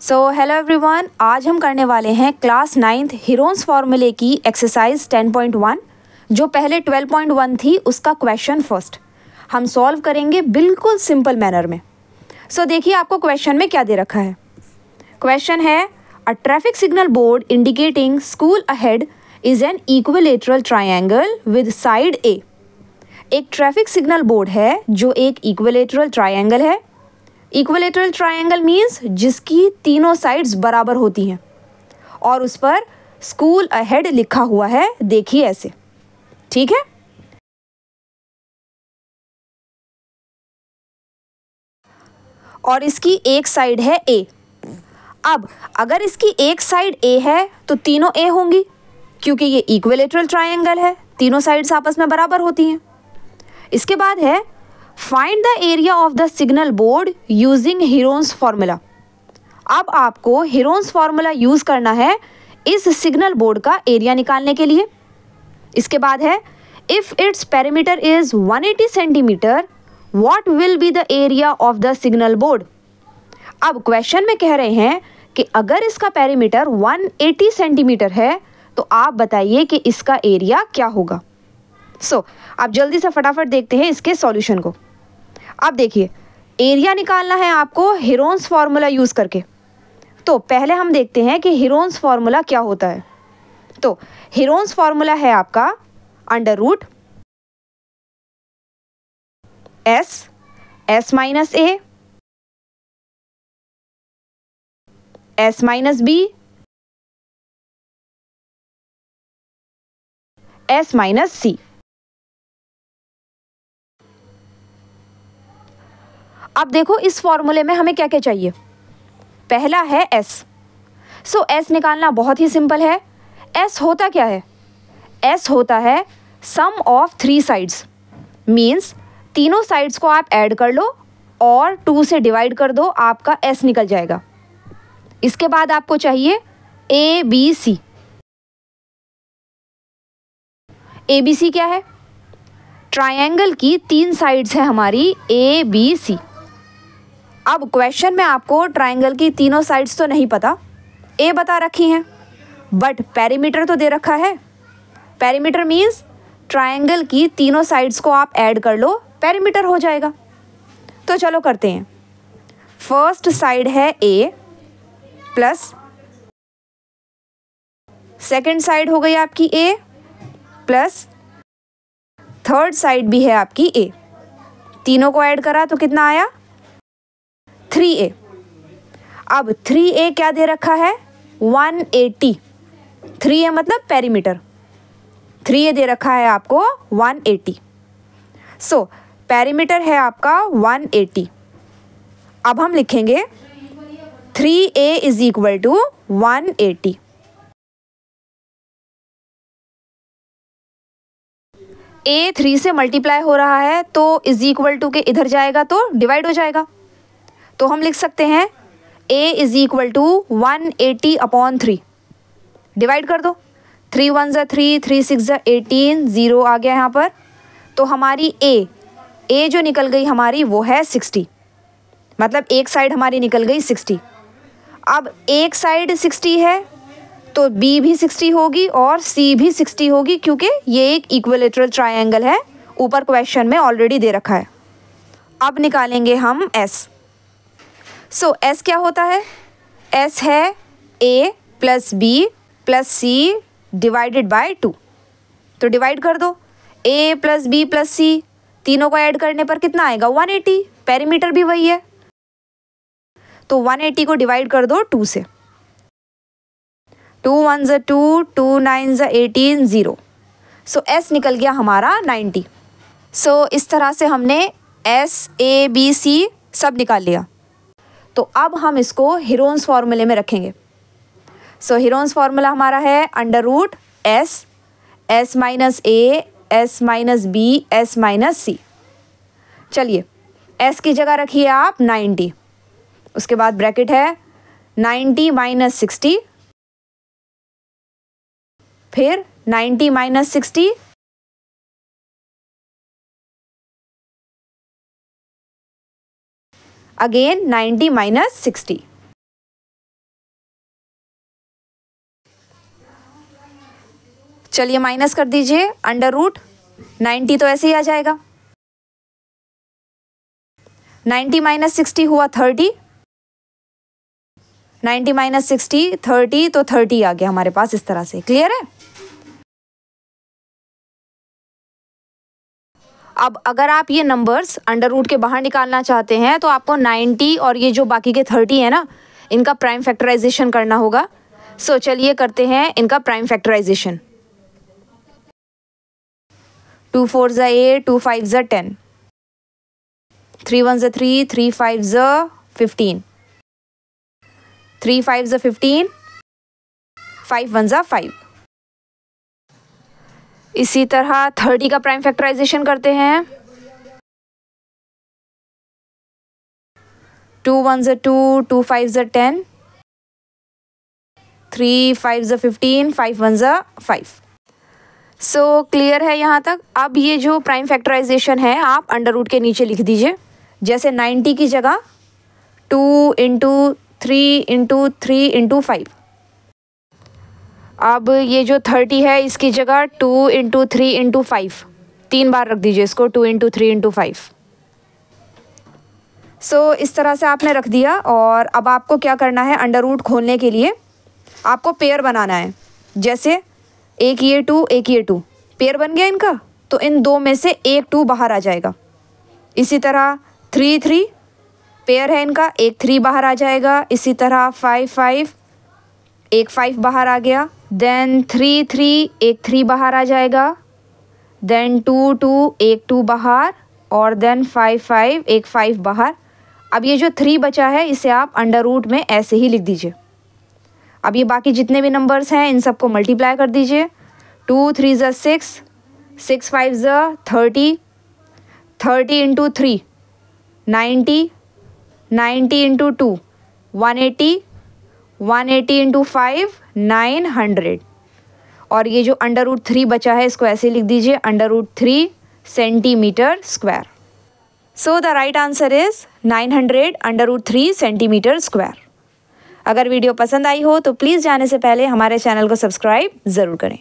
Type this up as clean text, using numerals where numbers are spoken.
So hello everyone, आज हम करने वाले हैं क्लास 9th हीरोन्स फार्मूले की एक्सरसाइज 10.1 जो पहले 12.1 थी उसका क्वेश्चन फर्स्ट हम सॉल्व करेंगे बिल्कुल सिंपल मैनर में। सो देखिए आपको क्वेश्चन में क्या दे रखा है। क्वेश्चन है a traffic signal board indicating school ahead is an equilateral triangle with side a. एक ट्रैफिक सिग्नल बोर्ड है जो एक इक्विलेटरल ट्रायंगल है। इक्विलेटरल ट्रायंगल मीन्स जिसकी तीनों साइड्स बराबर होती हैं और उस पर स्कूल अहेड लिखा हुआ है। देखिए ऐसे, ठीक है। और इसकी एक साइड है ए। अब अगर इसकी एक साइड ए है तो तीनों ए होंगी क्योंकि ये इक्विलेटरल ट्रायंगल है, तीनों साइड्स आपस में बराबर होती हैं। इसके बाद है find the area of the signal board using Heron's formula. अब आपको हीरोन्स फार्मूला यूज करना है इस सिग्नल बोर्ड का एरिया निकालने के लिए। इसके बाद है if its perimeter is 180 centimetre what will be the area of the signal board. अब क्वेश्चन में कह रहे हैं कि अगर इसका पेरीमीटर 180 सेंटीमीटर है तो आप बताइए कि इसका एरिया क्या होगा। आप जल्दी से फटाफट देखते हैं इसके सॉल्यूशन को। अब देखिए एरिया निकालना है आपको हीरोन्स फार्मूला यूज करके। तो पहले हम देखते हैं कि हीरोन्स फार्मूला क्या होता है। तो हीरोन्स फार्मूला है आपका under root s minus a s minus b s minus c. अब देखो इस फॉर्मूले में हमें क्या क्या चाहिए। पहला है एस। एस निकालना बहुत ही सिंपल है। एस होता क्या है? एस होता है सम ऑफ 3 साइड्स। मीन्स तीनों साइड्स को आप ऐड कर लो और 2 से डिवाइड कर दो, आपका एस निकल जाएगा। इसके बाद आपको चाहिए A B C. A B C क्या है? ट्रायंगल की 3 साइड्स है हमारी ए बी सी। अब क्वेश्चन में आपको ट्रायंगल की तीनों साइड्स तो नहीं पता, ए बता रखी हैं, बट पेरीमीटर तो दे रखा है। पेरीमीटर मीन्स ट्रायंगल की तीनों साइड्स को आप ऐड कर लो, पेरीमीटर हो जाएगा। तो चलो करते हैं। फर्स्ट साइड है ए प्लस सेकेंड साइड हो गई आपकी ए प्लस थर्ड साइड भी है आपकी ए। तीनों को ऐड करा तो कितना आया? 3a। अब 3a क्या दे रखा है? 180। 3a मतलब पेरीमीटर। 3a दे रखा है आपको 180। पेरीमीटर है आपका 180। अब हम लिखेंगे 3a is equal to 180। a 3 से मल्टीप्लाई हो रहा है तो इज इक्वल टू के इधर जाएगा तो डिवाइड हो जाएगा। तो हम लिख सकते हैं a is equal to 180 upon 3। Divide कर दो, 3 1 ज़ा 3, 3 6 ज़ा 18, 0 आ गया यहाँ पर। तो हमारी a जो निकल गई हमारी वो है 60। मतलब एक साइड हमारी निकल गई 60। अब एक साइड 60 है तो b भी 60 होगी और c भी 60 होगी क्योंकि ये एक इक्विलेटरल ट्रायंगल है, ऊपर क्वेश्चन में ऑलरेडी दे रखा है। अब निकालेंगे हम s। एस क्या होता है? एस है a plus b plus c divided by 2। तो डिवाइड कर दो, a plus b plus c तीनों को ऐड करने पर कितना आएगा? 180। पेरीमीटर भी वही है तो 180 को डिवाइड कर दो 2 से। 2 1 ज़ा 2, 2 9 ज़ा 18, 0। एस निकल गया हमारा 90। इस तरह से हमने एस ए बी सी सब निकाल लिया। तो अब हम इसको हीरोन्स फार्मूले में रखेंगे। हीरोन्स फार्मूला हमारा है under root s minus a s minus b s minus c. चलिए एस की जगह रखिए आप 90। उसके बाद ब्रैकेट है 90 माइनस 60, फिर 90 माइनस 60, अगेन 90 माइनस 60। चलिए माइनस कर दीजिए, अंडर रूट 90 तो ऐसे ही आ जाएगा। 90 माइनस 60 हुआ 30, 90 माइनस 60 30, तो 30 आ गया हमारे पास इस तरह से। क्लियर है? अब अगर आप ये नंबर्स अंडर रूट के बाहर निकालना चाहते हैं तो आपको 90 और ये जो बाकी के 30 है ना, इनका प्राइम फैक्टराइजेशन करना होगा। सो चलिए करते हैं इनका प्राइम फैक्टराइजेशन। 2 4 ज़ा 8, 2 5 ज़ा 10, 3 1 ज़ा 3, 3 5 ज़ा 15, 3 5 ज़ा 15, 5 1 ज़ा 5। इसी तरह 30 का प्राइम फैक्टराइजेशन करते हैं। 2 1 ज़ा 2, 2 5 ज़ा 10, 3 5 ज़ा 15, 5 1 ज़ा 5। सो क्लियर है यहाँ तक? अब ये जो प्राइम फैक्टराइजेशन है आप अंडर रूट के नीचे लिख दीजिए। जैसे 90 की जगह 2 इंटू 3 इंटू 3 इंटू 5। अब ये जो 30 है इसकी जगह 2 इंटू 3 इंटू 5, 3 बार रख दीजिए इसको, 2 इंटू 3 इंटू 5। सो इस तरह से आपने रख दिया। और अब आपको क्या करना है, अंडर रूट खोलने के लिए आपको पेयर बनाना है। जैसे एक ये 2, एक ये 2, पेयर बन गया इनका, तो इन दो में से एक 2 बाहर आ जाएगा। इसी तरह 3 3 पेयर है इनका, एक 3 बाहर आ जाएगा। इसी तरह 5 5, एक 5 बाहर आ गया। देन 3 3, एक 3 बाहर आ जाएगा। देन 2 2, एक 2 बाहर। और देन 5 5, एक 5 बाहर। अब ये जो 3 बचा है इसे आप अंडर रूट में ऐसे ही लिख दीजिए। अब ये बाकी जितने भी नंबर्स हैं इन सबको मल्टीप्लाई कर दीजिए। 2 3 ज़ा 6, 6 5 ज़ा 30, 30 इंटू 3 90, 90 इंटू 2 180, 180 इंटू 5 900। और ये जो अंडर रूट 3 बचा है इसको ऐसे लिख दीजिए, under root 3 centimetre square. So the right answer is 900 under root 3 centimetre square. अगर वीडियो पसंद आई हो तो प्लीज़ जाने से पहले हमारे चैनल को सब्सक्राइब ज़रूर करें।